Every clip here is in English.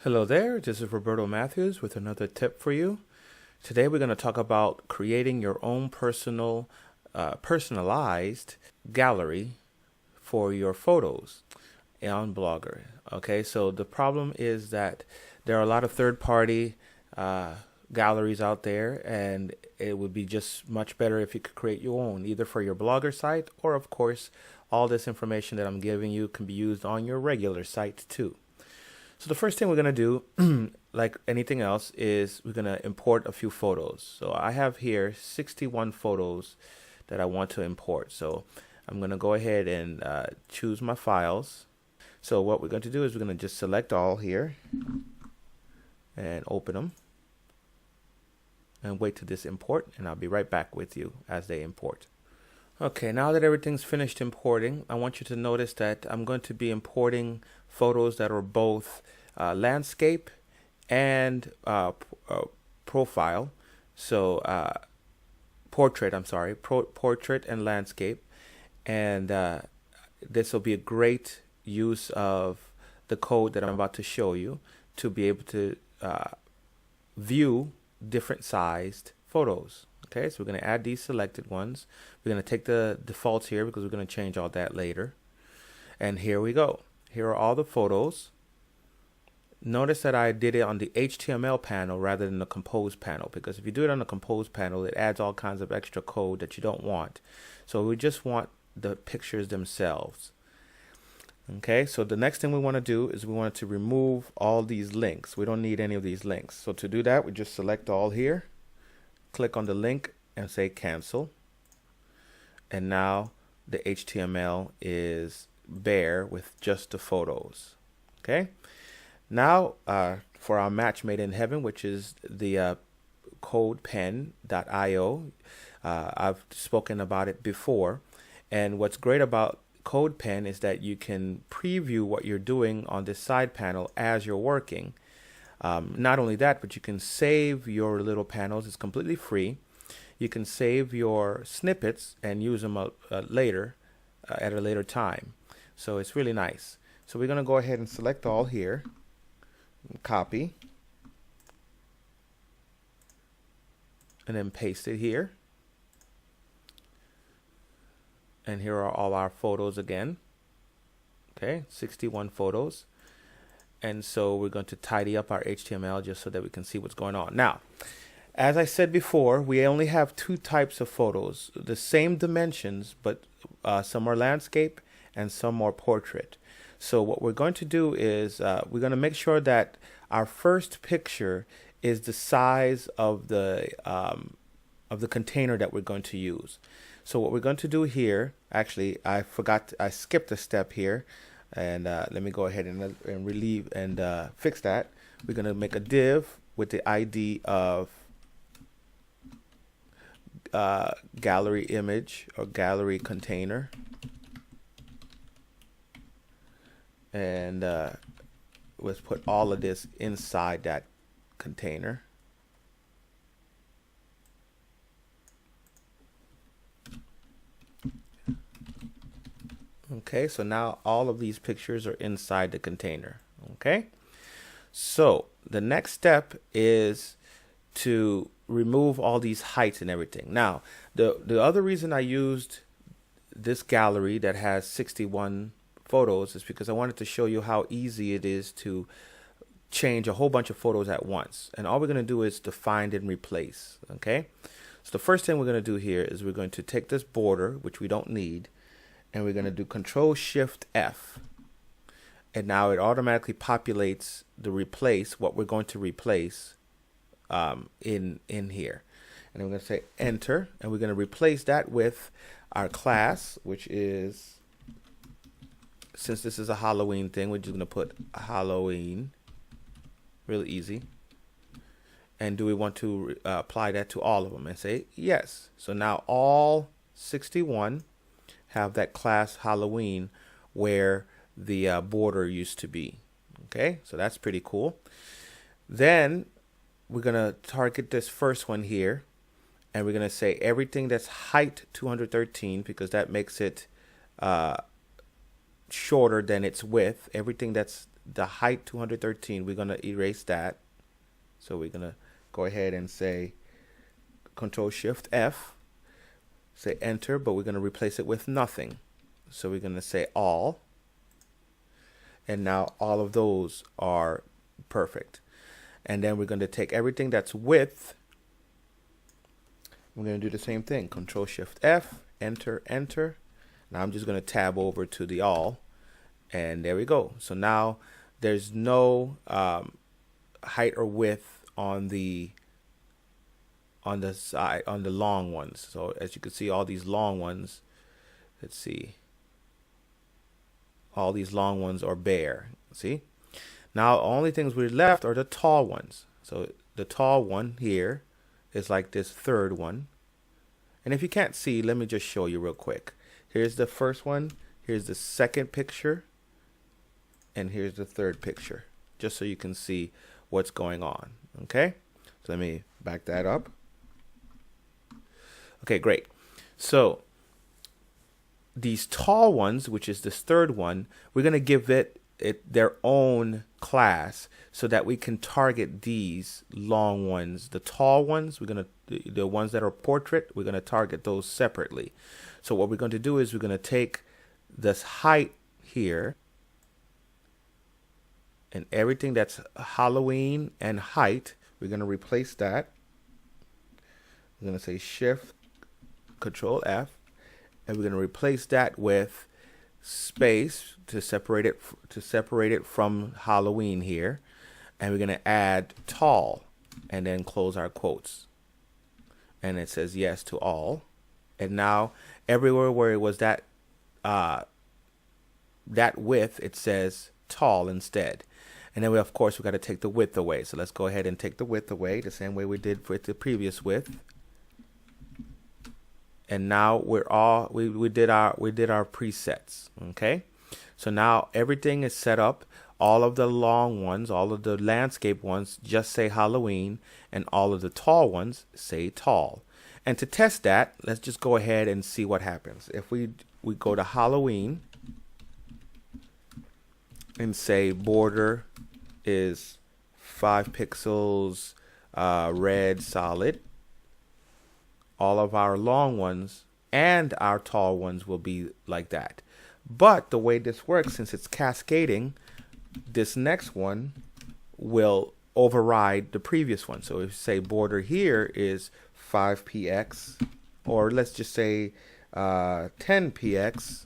Hello there, this is Roberto Matthews with another tip for you. Today we're going to talk about creating your own personalized gallery for your photos on Blogger. Okay, so the problem is that there are a lot of third-party galleries out there, and it would be just much better if you could create your own, either for your Blogger site or, of course, all this information that I'm giving you can be used on your regular site too. So the first thing we're going to do, like anything else, is we're going to import a few photos. So I have here 61 photos that I want to import. So I'm going to go ahead and choose my files. So what we're going to do is we're going to just select all here and open them and wait till this import, and I'll be right back with you as they import. Okay, now that everything's finished importing, I want you to notice that I'm going to be importing photos that are both landscape and profile. So portrait, I'm sorry, portrait and landscape. And this will be a great use of the code that I'm about to show you to be able to view different sized photos. Okay, so we're going to add these selected ones. We're going to take the defaults here because we're going to change all that later. And here we go. Here are all the photos. Notice that I did it on the HTML panel rather than the compose panel, because if you do it on the compose panel, it adds all kinds of extra code that you don't want. So we just want the pictures themselves. Okay, so the next thing we want to do is we want to remove all these links. We don't need any of these links. So to do that, we just select all here. Click on the link and say cancel, and now the HTML is bare with just the photos. Okay, now for our match made in heaven, which is the codepen.io. I've spoken about it before, and what's great about CodePen is that you can preview what you're doing on this side panel as you're working. Not only that, but you can save your little panels. It's completely free. You can save your snippets and use them later at a later time. So it's really nice. So we're going to go ahead and select all here, copy, and then paste it here. And here are all our photos again. Okay, 61 photos. And so we're going to tidy up our HTML just so that we can see what's going on. Now, as I said before, we only have two types of photos, the same dimensions, but some are landscape and some are portrait. So what we're going to do is we're going to make sure that our first picture is the size of the container that we're going to use. So what we're going to do here, actually, I skipped a step here. And let me go ahead and fix that. We're going to make a div with the ID of gallery image or gallery container. And let's put all of this inside that container. Okay, so now all of these pictures are inside the container. Okay, so the next step is to remove all these heights and everything. Now, the other reason I used this gallery that has 61 photos is because I wanted to show you how easy it is to change a whole bunch of photos at once. And all we're going to do is to find and replace. Okay, so the first thing we're going to do here is we're going to take this border, which we don't need, and we're going to do Control-Shift-F, and now it automatically populates the replace, what we're going to replace in here. And we're going to say enter, and we're going to replace that with our class, which is, since this is a Halloween thing, we're just going to put Halloween, really easy. And do we want to apply that to all of them? And say yes. So now all 61 have that class Halloween where the border used to be. Okay, so that's pretty cool. Then we're going to target this first one here, and we're going to say everything that's height 213, because that makes it shorter than its width. Everything that's the height 213, we're going to erase that. So we're going to go ahead and say Control Shift F, say enter, but we're going to replace it with nothing. So we're going to say all. And now all of those are perfect. And then we're going to take everything that's width. We're going to do the same thing. Control Shift F, enter, enter. Now I'm just going to tab over to the all. And there we go. So now there's no height or width on the side, on the long ones. So as you can see, all these long ones, let's see, all these long ones are bare. See, now the only things we're left are the tall ones. So the tall one here is like this third one. And if you can't see, let me just show you real quick. Here's the first one, here's the second picture, and here's the third picture, just so you can see what's going on. Okay, so let me back that up. Okay, great. So these tall ones, which is this third one, we're going to give it their own class so that we can target these long ones. The tall ones, we're going to, the ones that are portrait, we're going to target those separately. So what we're going to do is we're going to take this height here and everything that's Halloween and height, we're going to replace that. We're going to say Shift Control F, and we're going to replace that with space to separate it from Halloween here, and we're going to add tall and then close our quotes, and it says yes to all. And now everywhere where it was that width, it says tall instead. And then we, of course, we got to take the width away. So let's go ahead and take the width away the same way we did with the previous width. And now we did our presets. Okay, so now everything is set up. All of the long ones, all of the landscape ones just say Halloween, and all of the tall ones say tall. And to test that, let's just go ahead and see what happens. If we go to Halloween and say border is 5 pixels red solid, all of our long ones and our tall ones will be like that. But the way this works, since it's cascading, this next one will override the previous one. So if say border here is 5px, or let's just say 10px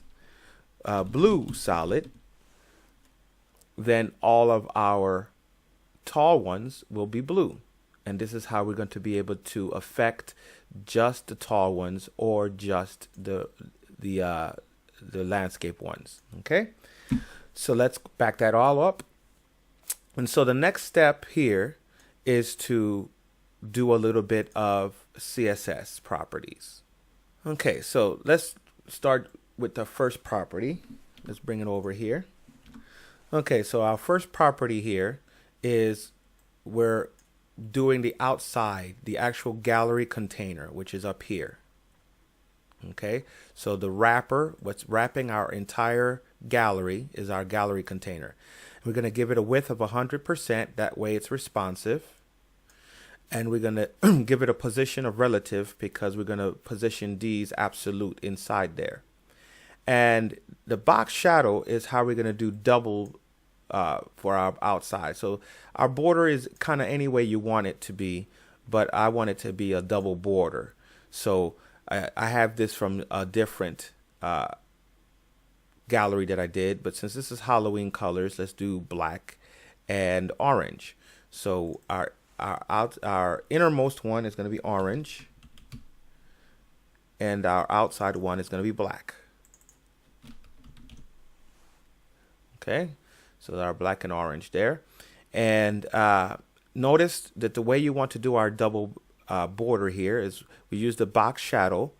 blue solid, then all of our tall ones will be blue. And this is how we're going to be able to affect just the tall ones or just the landscape ones. Okay, so let's back that all up. And so the next step here is to do a little bit of CSS properties. Okay, so let's start with the first property. Let's bring it over here. Okay, so our first property here is we're doing the outside, the actual gallery container, which is up here. Okay, so the wrapper, what's wrapping our entire gallery, is our gallery container. We're going to give it a width of 100%, that way it's responsive. And we're going to give it a position of relative because we're going to position these absolute inside there. And the box shadow is how we're going to do double for our outside. So our border is kind of any way you want it to be, but I want it to be a double border. So I have this from a different gallery that I did, but since this is Halloween colors, let's do black and orange. So our innermost one is going to be orange, and our outside one is going to be black. Okay, so our black and orange there. And notice that the way you want to do our double border here is we use the box shadow,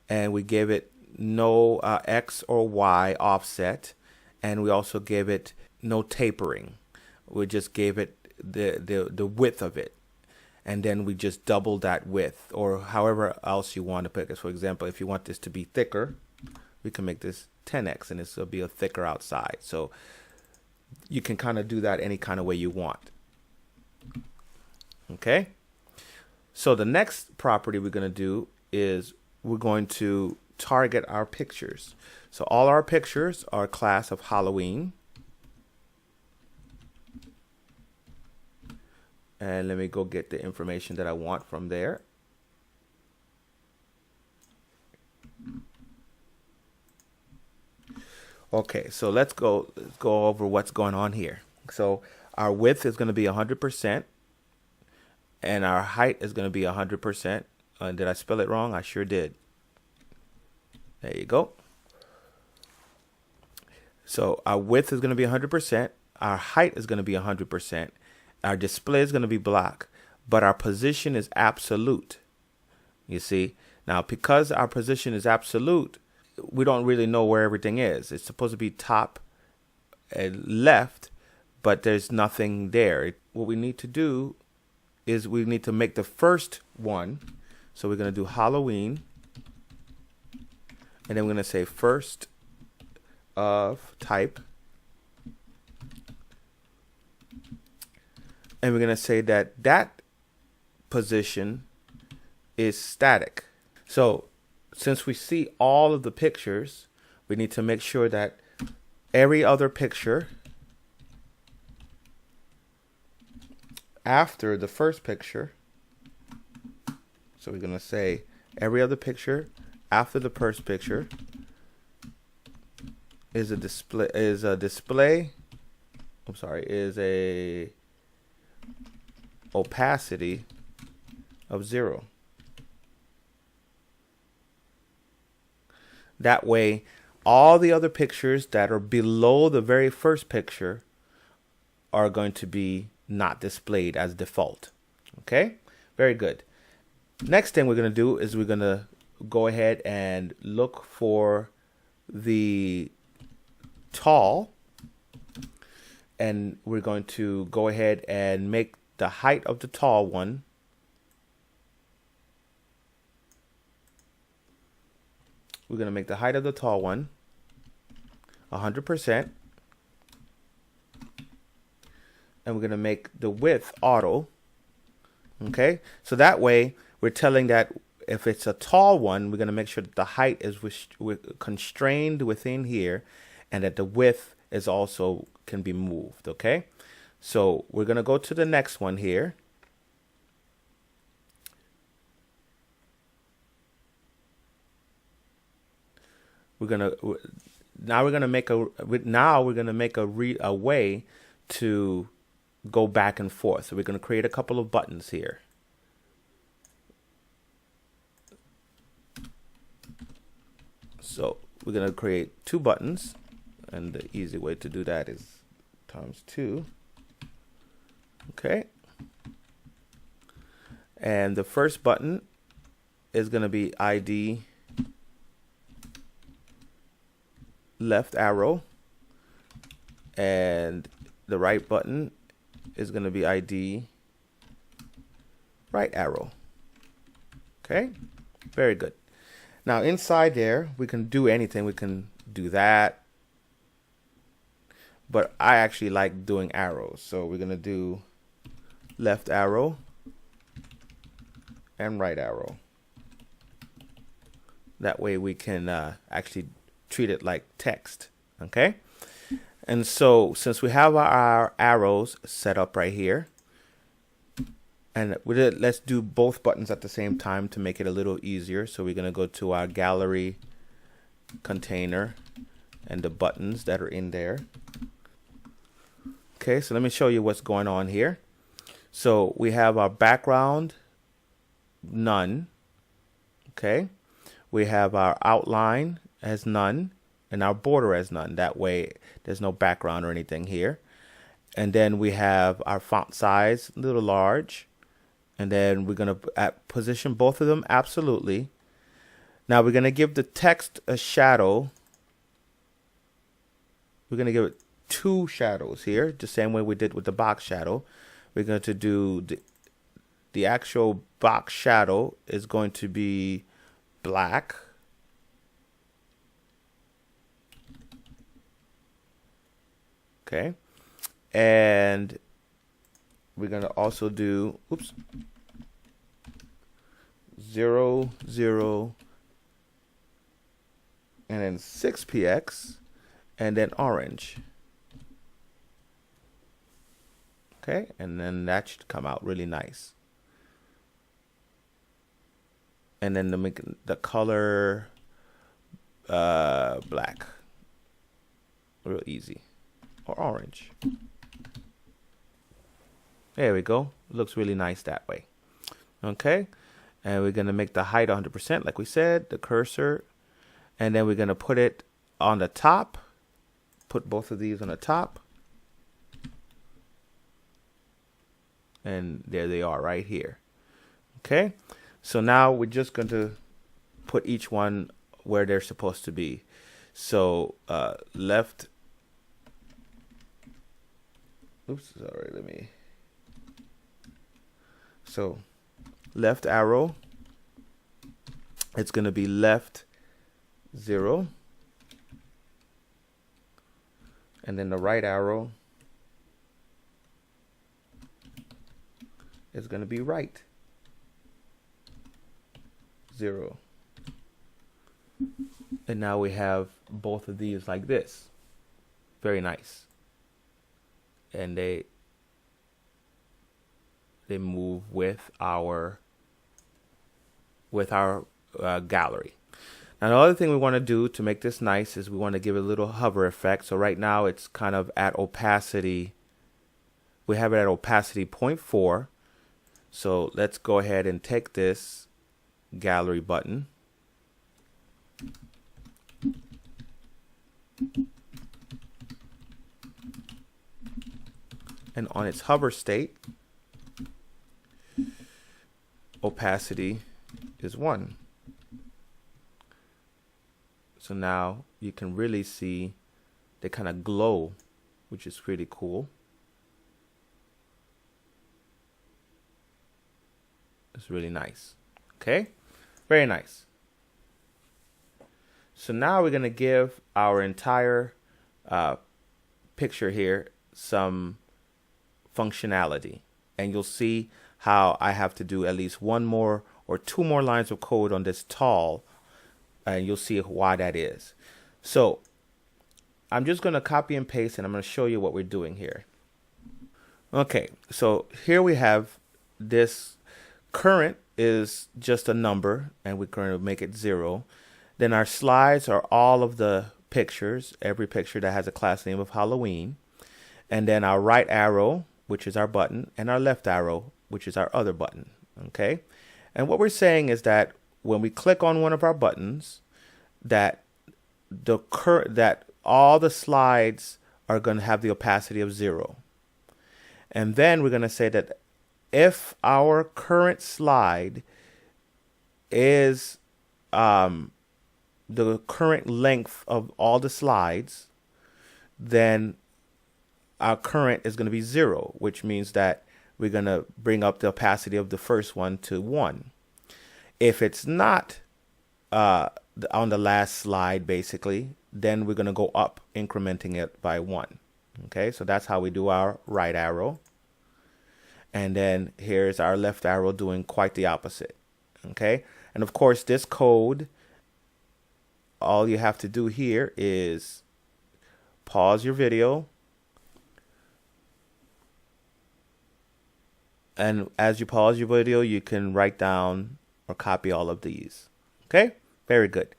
and we give it no X or Y offset, and we also give it no tapering. We just gave it the width of it, and then we just double that width, or however else you want to put it. For example, if you want this to be thicker, we can make this 10x, and this will be a thicker outside. So you can kind of do that any kind of way you want. Okay. So the next property we're going to do is we're going to target our pictures. So all our pictures are class of Halloween. And let me go get the information that I want from there. Okay, so let's go over what's going on here. So our width is going to be 100%, and our height is going to be 100%. Did I spell it wrong? I sure did. There you go. So our width is going to be 100%. Our height is going to be 100%. Our display is going to be black, but our position is absolute. You see? Now, because our position is absolute, we don't really know where everything is. It's supposed to be top and left, but there's nothing there. What we need to do is we need to make the first one. So we're going to do Halloween, and then we're going to say first of type, and we're going to say that that position is static. So since we see all of the pictures, we need to make sure that every other picture after the first picture, so we're going to say every other picture after the first picture is a opacity of 0. That way, all the other pictures that are below the very first picture are going to be not displayed as default. Okay, very good. Next thing we're going to do is we're going to go ahead and look for the tall, and we're going to go ahead and make the height of the tall one we're going to make the height of the tall one 100%, and we're going to make the width auto. Okay, so that way we're telling that if it's a tall one, we're going to make sure that the height is constrained within here, and that the width is also can be moved. Okay, so we're going to go to the next one here. We're going to make a way to go back and forth. So we're going to create a couple of buttons here. So we're going to create 2 buttons, and the easy way to do that is times 2. Okay. And the first button is going to be ID left arrow, and the right button is going to be ID right arrow. Okay, very good. Now inside there we can do anything. We can do that, but I actually like doing arrows, so we're going to do left arrow and right arrow. That way we can actually treat it like text. Okay, and so since we have our arrows set up right here, and let's do both buttons at the same time to make it a little easier. So we're going to go to our gallery container and the buttons that are in there. Okay, so let me show you what's going on here. So we have our background none. Okay, we have our outline as none and our border as none. That way there's no background or anything here. And then we have our font size a little large, and then we're going to position both of them absolutely. Now we're going to give the text a shadow. We're going to give it 2 shadows here, the same way we did with the box shadow. We're going to do the actual box shadow is going to be black. Okay, And we're going to also do, 0, 0, and then 6px, and then orange. Okay, and then that should come out really nice. And then to make the color black, real easy, or orange. There we go. It looks really nice that way. Okay, and we're going to make the height 100% like we said, the cursor, and then we're going to put it on the top, put both of these on the top, and there they are right here. Okay, so now we're just going to put each one where they're supposed to be. So left, so left arrow, it's going to be left 0, and then the right arrow is going to be right 0. And now we have both of these like this. Very nice. And they move with our gallery. Now the other thing we want to do to make this nice is we want to give it a little hover effect. So right now it's kind of at opacity. We have it at opacity 0.4. So let's go ahead and take this gallery button and on its hover state, opacity is 1. So now you can really see they kind of glow, which is pretty cool. It's really nice. Okay, very nice. So now we're going to give our entire picture here some functionality, and you'll see how I have to do at least one more or two more lines of code on this tall, and you'll see why that is. So I'm just going to copy and paste, and I'm going to show you what we're doing here. Okay, so here we have this current is just a number, and we're going to make it 0. Then our slides are all of the pictures, every picture that has a class name of Halloween. And then our right arrow, which is our button, and our left arrow, which is our other button. Okay. And what we're saying is that when we click on one of our buttons, that all the slides are going to have the opacity of 0. And then we're going to say that if our current slide is the current length of all the slides, then our current is going to be 0, which means that we're going to bring up the opacity of the first one to 1. If it's not on the last slide, basically, then we're going to go up, incrementing it by 1. Okay, so that's how we do our right arrow. And then here's our left arrow doing quite the opposite. Okay, and of course this code, all you have to do here is pause your video, and as you pause your video you can write down or copy all of these. Okay, very good.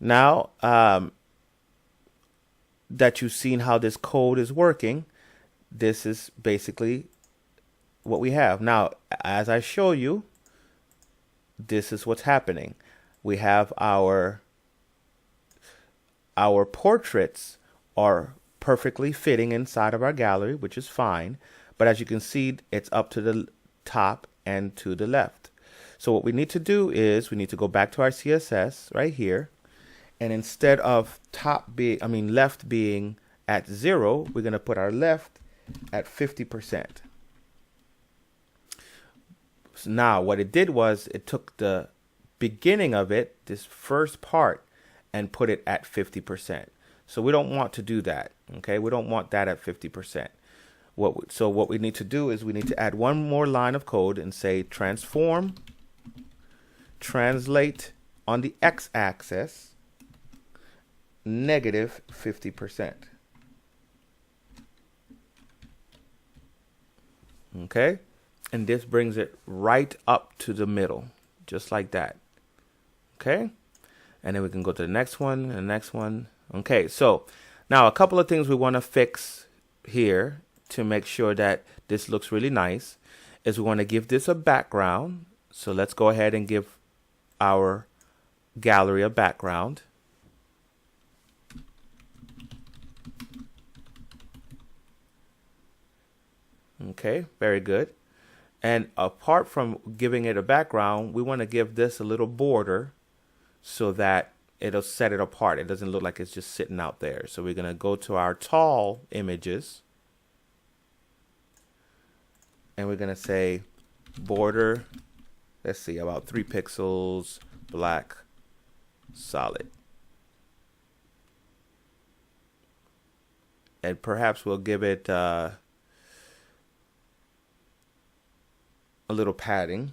Now that you've seen how this code is working, this is basically what we have. Now as I show you, this is what's happening. We have our portraits are perfectly fitting inside of our gallery, which is fine. But as you can see, it's up to the top and to the left. So what we need to do is we need to go back to our CSS right here. And instead of left being at 0, we're going to put our left at 50%. So now what it did was it took the beginning of it, this first part, and put it at 50%. So we don't want to do that. Okay, we don't want that at 50%. So what we need to do is we need to add one more line of code and say transform, translate on the x-axis, negative 50%. Okay, and this brings it right up to the middle, just like that. Okay, and then we can go to the next one and the next one. Okay, so now a couple of things we want to fix here to make sure that this looks really nice is we want to give this a background. So let's go ahead and give our gallery a background. Okay, very good. And apart from giving it a background, we want to give this a little border so that it'll set it apart. It doesn't look like it's just sitting out there. So we're going to go to our tall images. And we're going to say border, let's see, about 3 pixels, black, solid. And perhaps we'll give it a little padding.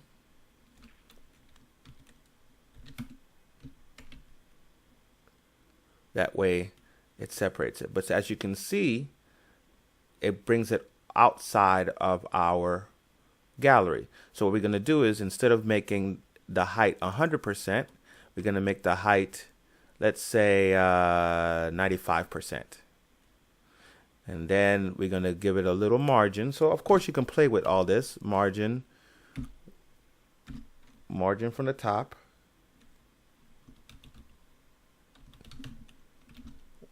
That way it separates it. But as you can see, it brings it outside of our gallery. So what we're going to do is, instead of making the height 100%, we're going to make the height, let's say 95%. And then we're going to give it a little margin. So of course you can play with all this. Margin from the top,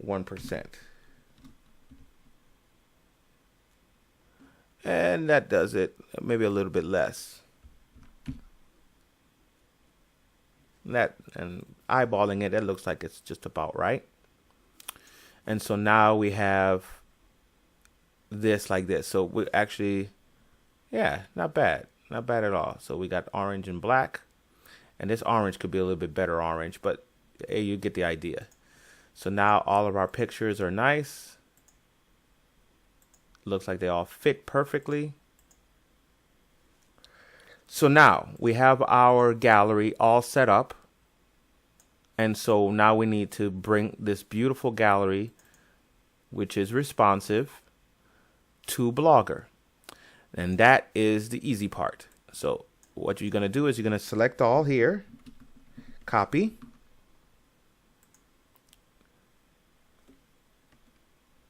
1%. And that does it, maybe a little bit less. And eyeballing it, it looks like it's just about right. And so now we have this like this. So we actually, yeah, not bad. Not bad at all. So we got orange and black. And this orange could be a little bit better orange, but hey, you get the idea. So now all of our pictures are nice. Looks like they all fit perfectly. So now we have our gallery all set up. And so now we need to bring this beautiful gallery, which is responsive, to Blogger. And that is the easy part. So what you're going to do is you're going to select all here, copy.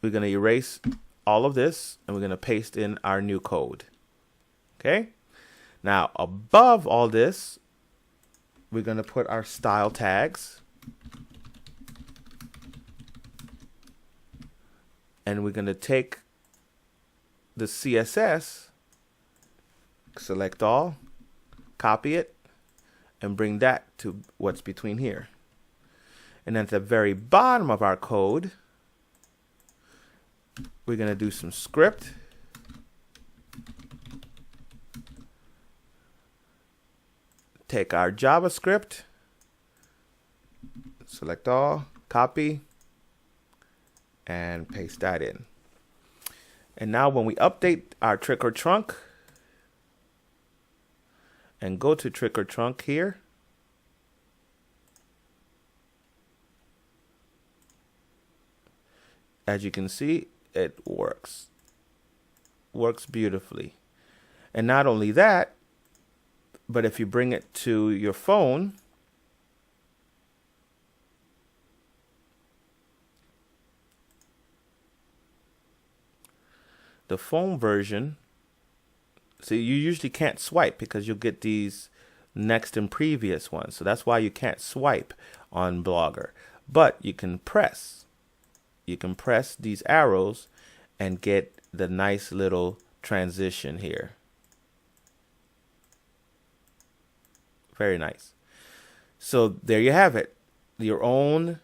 We're going to erase all of this, and we're going to paste in our new code. Okay. Now above all this, we're going to put our style tags. And we're going to take the CSS, select all, copy it, and bring that to what's between here. And then at the very bottom of our code, we're going to do some script. Take our JavaScript, select all, copy, and paste that in. And now when we update our trick or trunk and go to trick or trunk here, as you can see, it works beautifully. And not only that, but if you bring it to your phone, the phone version, see, you usually can't swipe because you'll get these next and previous ones. So that's why you can't swipe on Blogger. But you can press. You can press these arrows and get the nice little transition here. Very nice. So there you have it. Your own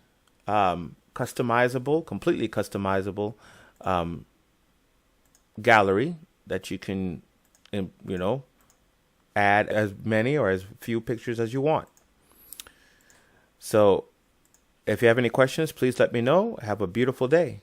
customizable, completely customizable gallery that you can, add as many or as few pictures as you want. So if you have any questions, please let me know. Have a beautiful day.